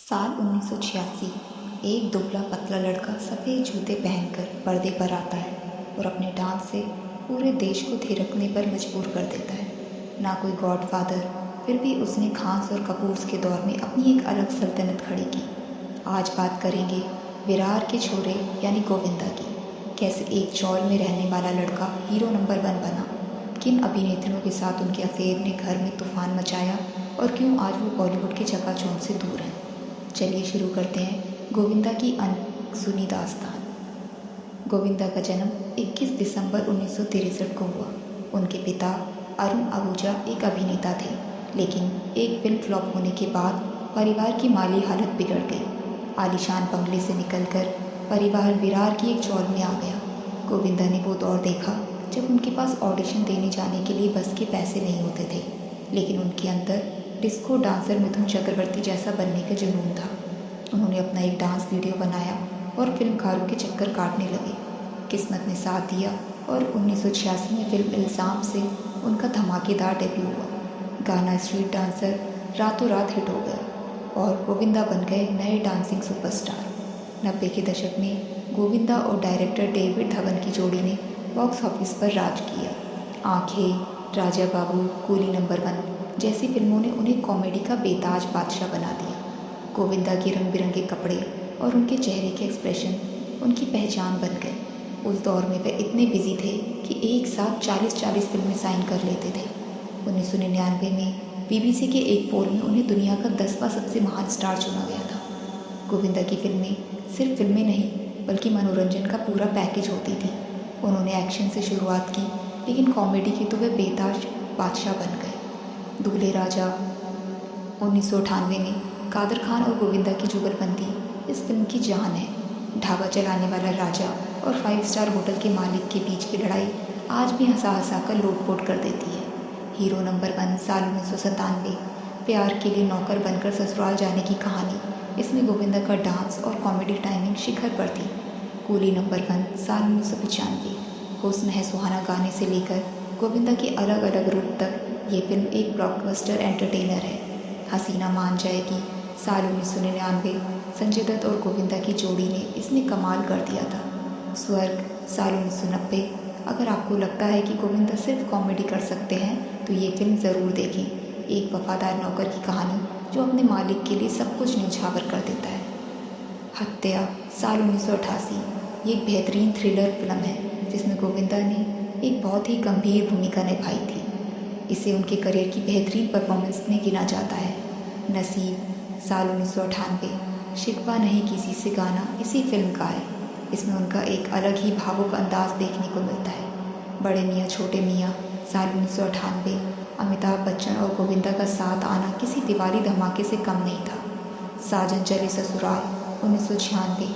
साल 1986। एक दुबला पतला लड़का सफ़ेद जूते पहनकर पर्दे पर आता है और अपने डांस से पूरे देश को थिरकने पर मजबूर कर देता है। ना कोई गॉडफादर, फिर भी उसने खान्स और कपूर्स के दौर में अपनी एक अलग सल्तनत खड़ी की। आज बात करेंगे विरार के छोरे यानी गोविंदा की। कैसे एक चौल में रहने वाला लड़का हीरो नंबर 1 बना, किन अभिनेत्रियों के साथ उनके अफेयर ने घर में तूफान मचाया और क्यों आज वो बॉलीवुड के चकाचौंध से दूर हैं। चलिए शुरू करते हैं गोविंदा की अनसुनी दास्तान। गोविंदा का जन्म 21 दिसंबर 1963 को हुआ। उनके पिता अरुण आहूजा एक अभिनेता थे, लेकिन एक फिल्म फ्लॉप होने के बाद परिवार की माली हालत बिगड़ गई। आलीशान बंगले से निकलकर परिवार विरार की एक चौल में आ गया। गोविंदा ने वो दौर देखा जब उनके पास ऑडिशन देने जाने के लिए बस के पैसे नहीं होते थे, लेकिन उनके अंदर डिस्को डांसर मिथुन चक्रवर्ती जैसा बनने का जुनून था। उन्होंने अपना एक डांस वीडियो बनाया और फिल्मकारों के चक्कर काटने लगे। किस्मत ने साथ दिया और 1986 में फिल्म इल्ज़ाम से उनका धमाकेदार डेब्यू हुआ। गाना स्ट्रीट डांसर रातों रात हिट हो गया और गोविंदा बन गए नए डांसिंग सुपरस्टार। 90 के दशक में गोविंदा और डायरेक्टर डेविड धवन की जोड़ी ने बॉक्स ऑफिस पर राज किया। आंखें, राजा बाबू, कूली नंबर 1 जैसी फिल्मों ने उन्हें कॉमेडी का बेताज बादशाह बना दिया। गोविंदा के रंग बिरंगे कपड़े और उनके चेहरे के एक्सप्रेशन उनकी पहचान बन गए। उस दौर में वे इतने बिजी थे कि एक साथ 40-40 फिल्में साइन कर लेते थे। 1999 में BBC के एक पोल में उन्हें दुनिया का 10वां सबसे महान स्टार चुना गया था। गोविंदा की फिल्में सिर्फ फिल्में नहीं बल्कि मनोरंजन का पूरा पैकेज होती थी। उन्होंने एक्शन से शुरुआत की, लेकिन कॉमेडी की तो वे बेताज बादशाह बन गए। दुगले राजा 1998 में कादर खान और गोविंदा की जुगलबंदी इस फिल्म की जान है। ढाबा चलाने वाला राजा और 5 स्टार होटल के मालिक के बीच की लड़ाई आज भी हंसा हंसा कर लोटपोट कर देती है। हीरो नंबर 1 साल 1997, प्यार के लिए नौकर बनकर ससुराल जाने की कहानी, इसमें गोविंदा का डांस और कॉमेडी टाइमिंग शिखर पर थी। कूली नंबर 1 साल 1995, हुस्न है सुहाना गाने से लेकर गोविंदा के अलग अलग रूप तक ये फिल्म एक ब्लॉकबस्टर एंटरटेनर है। हसीना मान जाएगी साल 1999, संजय दत्त और गोविंदा की जोड़ी ने इसमें कमाल कर दिया था। स्वर्ग साल 1990, अगर आपको लगता है कि गोविंदा सिर्फ कॉमेडी कर सकते हैं तो ये फिल्म ज़रूर देखें। एक वफादार नौकर की कहानी जो अपने मालिक के लिए सब कुछ न्यौछावर कर देता है। हत्या साल 1988, ये एक बेहतरीन थ्रिलर फिल्म है जिसमें गोविंदा ने एक बहुत ही गंभीर भूमिका निभाई थी। इसे उनके करियर की बेहतरीन परफॉर्मेंस में गिना जाता है। नसीब साल 1998, शिकवा नहीं किसी से गाना इसी फिल्म का है। इसमें उनका एक अलग ही भावुक अंदाज देखने को मिलता है। बड़े मियाँ छोटे मियाँ साल 1998, अमिताभ बच्चन और गोविंदा का साथ आना किसी दिवाली धमाके से कम नहीं था। साजन चले ससुराल 1996,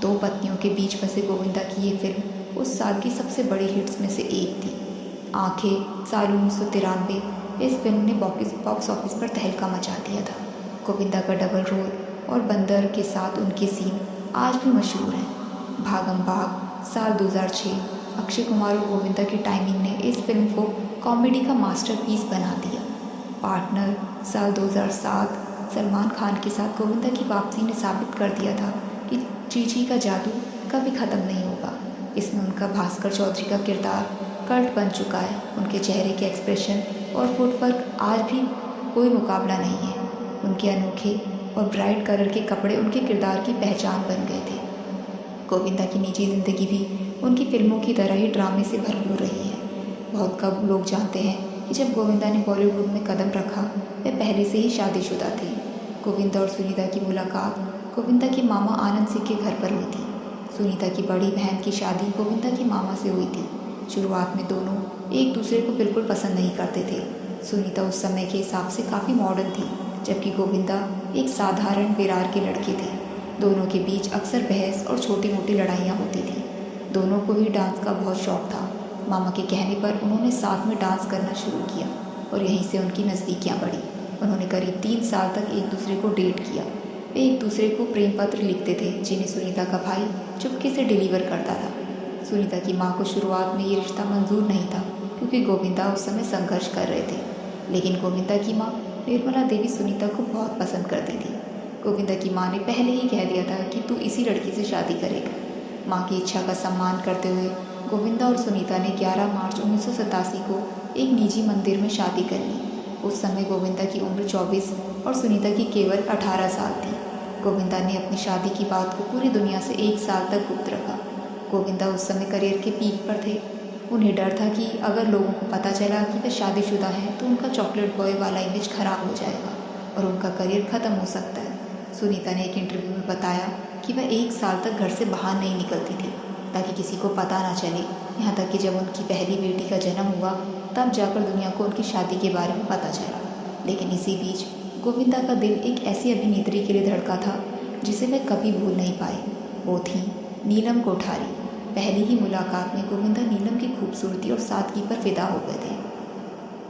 2 पत्नियों के बीच फंसे गोविंदा की ये फिल्म उस साल की सबसे बड़ी हिट्स में से एक थी। आंखें साल 1993, इस फिल्म ने बॉक्स ऑफिस पर तहलका मचा दिया था। गोविंदा का डबल रोल और बंदर के साथ उनके सीन आज भी मशहूर हैं। भागम भाग साल 2006, अक्षय कुमार और गोविंदा की टाइमिंग ने इस फिल्म को कॉमेडी का मास्टरपीस बना दिया। पार्टनर साल 2007, सलमान खान के साथ गोविंदा की वापसी ने साबित कर दिया था कि चीची का जादू कभी ख़त्म नहीं होगा। इसमें उनका भास्कर चौधरी का किरदार कल्ट बन चुका है। उनके चेहरे के एक्सप्रेशन और फुटवर्क आज भी कोई मुकाबला नहीं है। उनके अनोखे और ब्राइट कलर के कपड़े उनके किरदार की पहचान बन गए थे। गोविंदा की निजी ज़िंदगी भी उनकी फिल्मों की तरह ही ड्रामे से भरपूर रही है। बहुत कम लोग जानते हैं कि जब गोविंदा ने बॉलीवुड में कदम रखा वे पहले से ही शादीशुदा थे। गोविंदा और सुनीता की मुलाकात गोविंदा के मामा आनंद सिंह के घर पर हुई थी। सुनीता की बड़ी बहन की शादी गोविंदा के मामा से हुई थी। शुरुआत में दोनों एक दूसरे को बिल्कुल पसंद नहीं करते थे। सुनीता उस समय के हिसाब से काफ़ी मॉडर्न थी, जबकि गोविंदा एक साधारण विरार के लड़के थे। दोनों के बीच अक्सर बहस और छोटी मोटी लड़ाइयाँ होती थी। दोनों को ही डांस का बहुत शौक था। मामा के कहने पर उन्होंने साथ में डांस करना शुरू किया और यहीं से उनकी नज़दीकियाँ बढ़ी। उन्होंने करीब 3 साल तक एक दूसरे को डेट किया। वे एक दूसरे को प्रेम पत्र लिखते थे, जिन्हें सुनीता का भाई चुपके से डिलीवर करता था। सुनीता की माँ को शुरुआत में ये रिश्ता मंजूर नहीं था क्योंकि गोविंदा उस समय संघर्ष कर रहे थे, लेकिन गोविंदा की माँ निर्मला देवी सुनीता को बहुत पसंद करती थी। गोविंदा की माँ ने पहले ही कह दिया था कि तू इसी लड़की से शादी करेगा। माँ की इच्छा का सम्मान करते हुए गोविंदा और सुनीता ने 11 मार्च 1987 को एक निजी मंदिर में शादी कर ली। उस समय गोविंदा की उम्र 24 और सुनीता की केवल 18 साल थी। गोविंदा ने अपनी शादी की बात को पूरी दुनिया से 1 साल तक गुप्त रखा। गोविंदा उस समय करियर के पीक पर थे। उन्हें डर था कि अगर लोगों को पता चला कि वे शादीशुदा हैं तो उनका चॉकलेट बॉय वाला इमेज खराब हो जाएगा और उनका करियर ख़त्म हो सकता है। सुनीता ने एक इंटरव्यू में बताया कि वह 1 साल तक घर से बाहर नहीं निकलती थी ताकि किसी को पता ना चले। यहाँ तक कि जब उनकी पहली बेटी का जन्म हुआ तब जाकर दुनिया को उनकी शादी के बारे में पता चला। लेकिन इसी बीच गोविंदा का दिल एक ऐसी अभिनेत्री के लिए धड़का था जिसे वे कभी भूल नहीं पाए। वो थी नीलम कोठारी। पहली ही मुलाकात में गोविंदा नीलम की खूबसूरती और सादगी पर फिदा हो गए थे।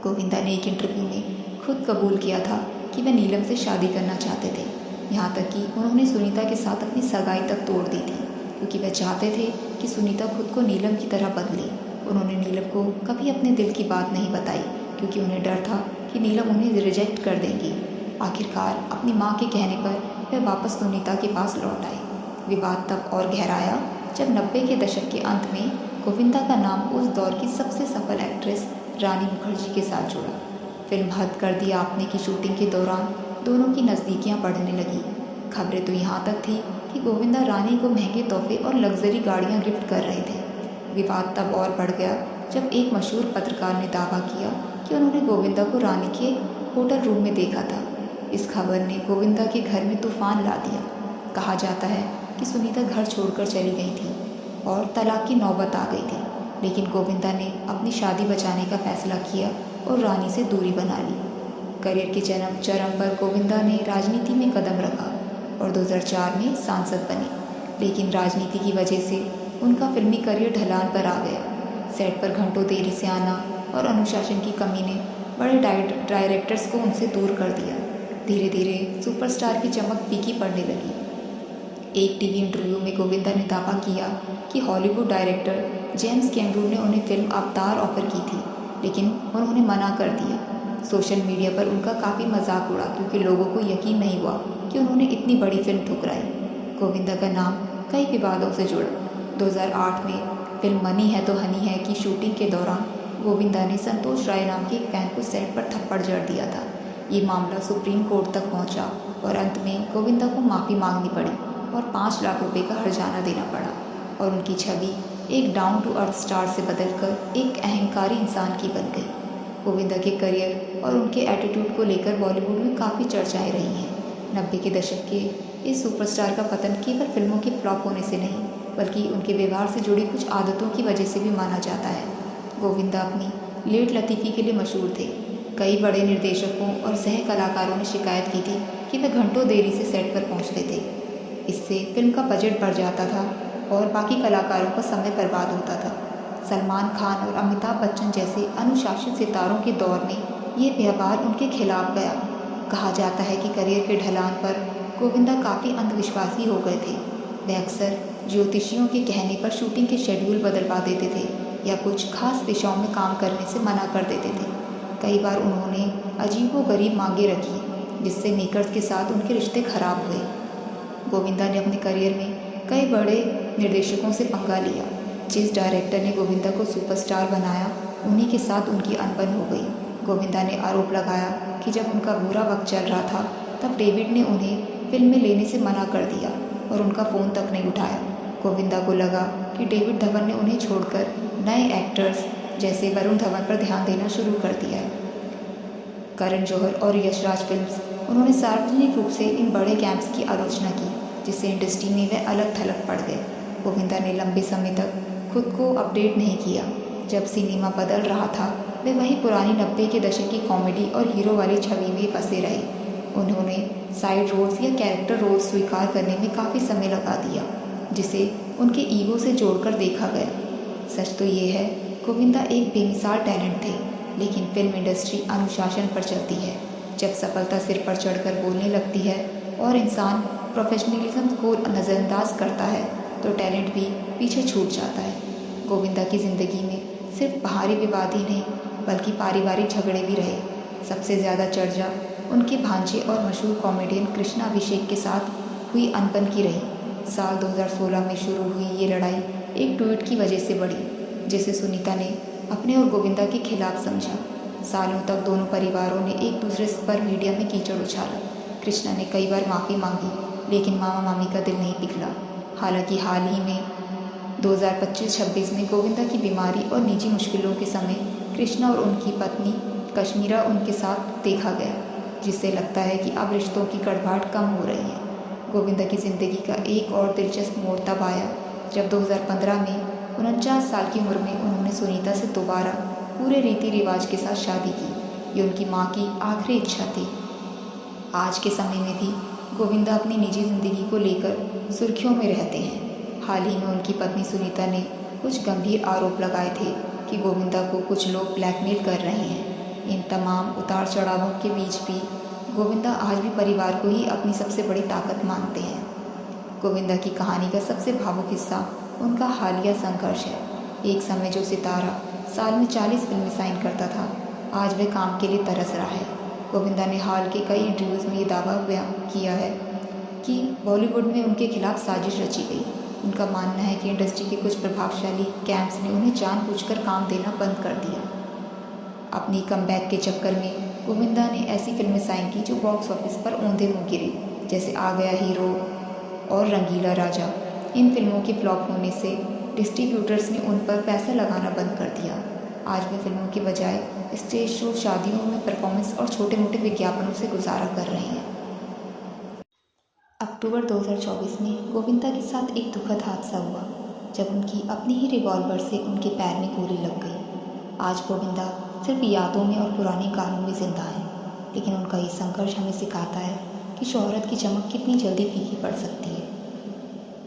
गोविंदा ने एक इंटरव्यू में खुद कबूल किया था कि वे नीलम से शादी करना चाहते थे। यहाँ तक कि उन्होंने सुनीता के साथ अपनी सगाई तक तोड़ दी थी क्योंकि वे चाहते थे कि सुनीता खुद को नीलम की तरह बदले। उन्होंने नीलम को कभी अपने दिल की बात नहीं बताई क्योंकि उन्हें डर था कि नीलम उन्हें रिजेक्ट कर देंगी। आखिरकार अपनी माँ के कहने पर वे वापस सुनीता के पास लौट आए। विवाद तब और गहराया जब 90 के दशक के अंत में गोविंदा का नाम उस दौर की सबसे सफल एक्ट्रेस रानी मुखर्जी के साथ जुड़ा। फिल्म हद कर दिया आपने की शूटिंग के दौरान दोनों की नज़दीकियाँ बढ़ने लगी। खबरें तो यहाँ तक थी कि गोविंदा रानी को महंगे तोहफे और लग्जरी गाड़ियाँ गिफ्ट कर रहे थे। विवाद तब और बढ़ गया जब एक मशहूर पत्रकार ने दावा किया कि उन्होंने गोविंदा को रानी के होटल रूम में देखा था। इस खबर ने गोविंदा के घर में तूफान ला दिया। कहा जाता है कि सुनीता घर छोड़कर चली गई थी और तलाक की नौबत आ गई थी, लेकिन गोविंदा ने अपनी शादी बचाने का फैसला किया और रानी से दूरी बना ली। करियर के चरम पर गोविंदा ने राजनीति में कदम रखा और 2004 में सांसद बने, लेकिन राजनीति की वजह से उनका फिल्मी करियर ढलान पर आ गया। सेट पर घंटों देरी से आना और अनुशासन की कमी ने बड़े डायरेक्टर्स को उनसे दूर कर दिया। धीरे धीरे सुपरस्टार की चमक फीकी पड़ने लगी। एक टीवी इंटरव्यू में गोविंदा ने दावा किया कि हॉलीवुड डायरेक्टर जेम्स कैमरून ने उन्हें फिल्म अवतार ऑफर की थी, लेकिन उन्होंने मना कर दिया। सोशल मीडिया पर उनका काफ़ी मजाक उड़ा क्योंकि लोगों को यकीन नहीं हुआ कि उन्होंने इतनी बड़ी फिल्म ठुकराई। गोविंदा का नाम कई विवादों से जुड़ा। 2008 में फिल्म मनी है तो हनी है की शूटिंग के दौरान गोविंदा ने संतोष राय नाम के एक फैन को सेट पर थप्पड़ जड़ दिया था। ये मामला सुप्रीम कोर्ट तक पहुंचा और अंत में गोविंदा को माफ़ी मांगनी पड़ी और 5 लाख रुपए का हर्जाना देना पड़ा और उनकी छवि एक डाउन टू अर्थ स्टार से बदलकर एक अहंकारी इंसान की बन गई। गोविंदा के करियर और उनके एटीट्यूड को लेकर बॉलीवुड में काफ़ी चर्चाएं रही हैं। 90 के दशक के इस सुपरस्टार का पतन केवल फिल्मों के फ्लॉप होने से नहीं बल्कि उनके व्यवहार से जुड़ी कुछ आदतों की वजह से भी माना जाता है। गोविंदा अपनी लेट लतीफ़ी के लिए मशहूर थे। कई बड़े निर्देशकों और सह कलाकारों ने शिकायत की थी कि वे घंटों देरी से सेट पर पहुंचते थे। इससे फिल्म का बजट बढ़ जाता था और बाकी कलाकारों का समय बर्बाद होता था। सलमान खान और अमिताभ बच्चन जैसे अनुशासित सितारों के दौर में ये व्यवहार उनके खिलाफ गया। कहा जाता है कि करियर के ढलान पर गोविंदा काफ़ी अंधविश्वासी हो गए थे। वे अक्सर ज्योतिषियों के कहने पर शूटिंग के शेड्यूल बदलवा देते थे या कुछ खास दिशाओं में काम करने से मना कर देते थे। कई बार उन्होंने अजीबोगरीब मांगे रखी जिससे मेकर्स के साथ उनके रिश्ते खराब हुए। गोविंदा ने अपने करियर में कई बड़े निर्देशकों से पंगा लिया। जिस डायरेक्टर ने गोविंदा को सुपरस्टार बनाया उन्हीं के साथ उनकी अनबन हो गई। गोविंदा ने आरोप लगाया कि जब उनका बुरा वक्त चल रहा था तब डेविड ने उन्हें फिल्म में लेने से मना कर दिया और उनका फ़ोन तक नहीं उठाया। गोविंदा को लगा कि डेविड धवन ने उन्हें छोड़कर नए एक्टर्स जैसे वरुण धवन पर ध्यान देना शुरू कर दिया है। करण जौहर और यशराज फिल्म्स उन्होंने सार्वजनिक रूप से इन बड़े कैंप्स की आलोचना की जिससे इंडस्ट्री में वे अलग थलग पड़ गए। गोविंदा ने लंबे समय तक खुद को अपडेट नहीं किया। जब सिनेमा बदल रहा था वे वही पुरानी 90 के दशक की कॉमेडी और हीरो वाली छवि में फंसे रहे। उन्होंने साइड रोल्स या कैरेक्टर रोल्स स्वीकार करने में काफ़ी समय लगा दिया जिसे उनके ईगो से जोड़कर देखा गया। सच तो ये है गोविंदा एक बेमिसाल टैलेंट थे, लेकिन फिल्म इंडस्ट्री अनुशासन पर चलती है। जब सफलता सिर पर चढ़कर बोलने लगती है और इंसान प्रोफेशनलिज्म को नज़रअंदाज करता है तो टैलेंट भी पीछे छूट जाता है। गोविंदा की ज़िंदगी में सिर्फ बाहरी विवाद ही नहीं बल्कि पारिवारिक झगड़े भी रहे। सबसे ज़्यादा चर्चा उनके भांजे और मशहूर कॉमेडियन कृष्णा अभिषेक के साथ हुई अनबन की रही। साल 2016 में शुरू हुई ये लड़ाई एक ट्वीट की वजह से बढ़ी, जिसे सुनीता ने अपने और गोविंदा के खिलाफ समझा। सालों तक दोनों परिवारों ने एक दूसरे पर मीडिया में कीचड़ उछाला। कृष्णा ने कई बार माफ़ी मांगी, लेकिन मामा मामी का दिल नहीं पिघला। हालांकि हाल ही में 2025-26 में गोविंदा की बीमारी और निजी मुश्किलों के समय कृष्णा और उनकी पत्नी कश्मीरा उनके साथ देखा गया, जिससे लगता है कि अब रिश्तों की कड़वाहट कम हो रही है। गोविंदा की ज़िंदगी का एक और दिलचस्प मोड़ तब आया जब 2015 में 49 साल की उम्र में उन्होंने सुनीता से दोबारा पूरे रीति रिवाज के साथ शादी की। ये उनकी माँ की आखिरी इच्छा थी। आज के समय में भी गोविंदा अपनी निजी ज़िंदगी को लेकर सुर्खियों में रहते हैं। हाल ही में उनकी पत्नी सुनीता ने कुछ गंभीर आरोप लगाए थे कि गोविंदा को कुछ लोग ब्लैकमेल कर रहे हैं। इन तमाम उतार चढ़ावों के बीच भी गोविंदा आज भी परिवार को ही अपनी सबसे बड़ी ताकत मानते हैं। गोविंदा की कहानी का सबसे भावुक हिस्सा उनका हालिया संघर्ष है। एक समय जो सितारा साल में 40 फिल्में साइन करता था, आज वह काम के लिए तरस रहा है। गोविंदा ने हाल के कई इंटरव्यूज़ में ये दावा बयान किया है कि बॉलीवुड में उनके खिलाफ साजिश रची गई। उनका मानना है कि इंडस्ट्री के कुछ प्रभावशाली कैंप्स ने उन्हें जानबूझकर काम देना बंद कर दिया। अपनी कमबैक के चक्कर में गोविंदा ने ऐसी फिल्में साइन की जो बॉक्स ऑफिस पर औंधे मुँह गिरी, जैसे आ गया हीरो और रंगीला राजा। इन फिल्मों के फ्लॉप होने से डिस्ट्रीब्यूटर्स ने उन पर पैसा लगाना बंद कर दिया। आज वे फिल्मों की बजाय स्टेज शो, शादियों में परफॉर्मेंस और छोटे मोटे विज्ञापनों से गुजारा कर रहे हैं। अक्टूबर 2024 में गोविंदा के साथ एक दुखद हादसा हुआ जब उनकी अपनी ही रिवॉल्वर से उनके पैर में गोली लग गई। आज गोविंदा सिर्फ यादों में और पुराने गानों में जिंदा है, लेकिन उनका ये संघर्ष हमें सिखाता है कि शोहरत की चमक कितनी जल्दी फीकी पड़ सकती है।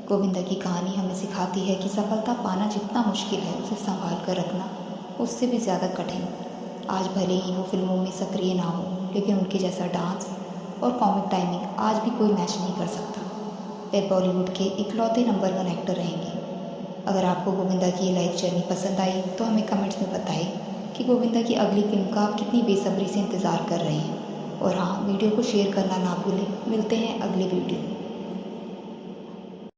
गोविंदा की कहानी हमें सिखाती है कि सफलता पाना जितना मुश्किल है, उसे संभाल कर रखना उससे भी ज़्यादा कठिन। आज भले ही वो फिल्मों में सक्रिय ना हो, लेकिन उनके जैसा डांस और कॉमिक टाइमिंग आज भी कोई मैच नहीं कर सकता। वे बॉलीवुड के इकलौते नंबर 1 एक्टर रहेंगे। अगर आपको गोविंदा की ये लाइफ जर्नी पसंद आई तो हमें कमेंट्स में बताएं कि गोविंदा की अगली फिल्म का आप कितनी बेसब्री से इंतज़ार कर रहे हैं। और हाँ, वीडियो को शेयर करना ना भूलें। मिलते हैं अगले वीडियो में।